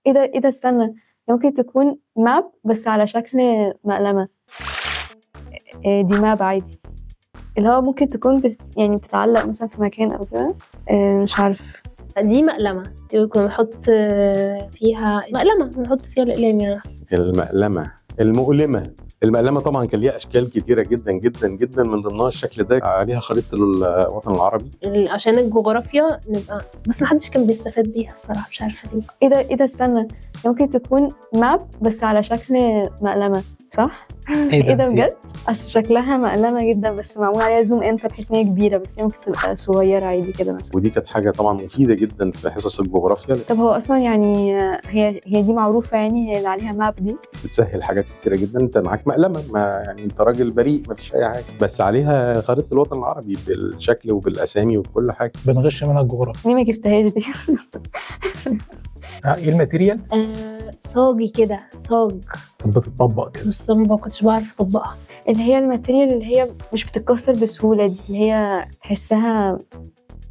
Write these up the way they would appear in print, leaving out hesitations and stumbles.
ايه ده استنى، ممكن تكون ماب بس على شكل مقلمة. دي ماب عادي، اللي هو ممكن تكون يعني بتتعلق مثلا في مكان او كده. مش عارف. دي مقلمة يكون نحط فيها مقلمة، نحط فيها الأقلام يعني. المقلمة المؤلمة. المقلمة طبعا كان ليها أشكال كتيرة جدا جدا جدا، من ضمنها الشكل ده عليها خريطة الوطن العربي. عشان الجغرافيا نبقى، بس محدش كان بيستفاد بيها الصراحة، مش عارفة ليه. ايه ده استنى، ممكن تكون ماب بس على شكل مقلمة، صح؟ ايه ده بجد؟ اصل شكلها مقلمة جدا بس معمول عليها زوم ان فتحس ان هي كبيرة، بس هي ممكن تبقى صغيرة عادي كده مثلا. ودي كانت حاجة طبعا مفيدة جدا في حصص الجغرافيا. طب هو اصلا يعني هي دي معروفة، يعني هي اللي عليها ماب دي بتسهل حاجات كتيرة جدا. انت معاك مقلمة، ما يعني انت راجل بريء، ما فيش اي حاجة، بس عليها خريطة الوطن العربي بالشكل وبالاسامي وبكل حاجة. بنغش منها الجغرافيا. ليه ما جبتهاش دي؟ ايه الماتيريال؟ صاجي كده، صاج. كانت بتطبق كده، بس ما كنتش بعرف اطبقها. اللي هي الماتيريال اللي هي مش بتتكسر بسهولة دي، اللي هي تحسها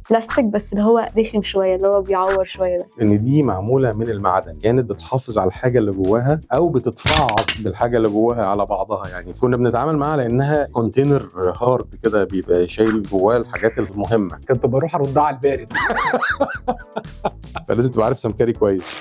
بلاستيك بس اللي هو رخم شويه، اللي هو بيعور شويه ده. ان دي معموله من المعدن، كانت بتحافظ على الحاجه اللي جواها او بتتفعص بالحاجه اللي جواها على بعضها. يعني كنا بنتعامل معاها لانها كونتينر هارد كده، بيبقى شايل جواه الحاجات المهمه. كنت بروح اردها على البارد. فلازم تبقى عارف سمكري كويس.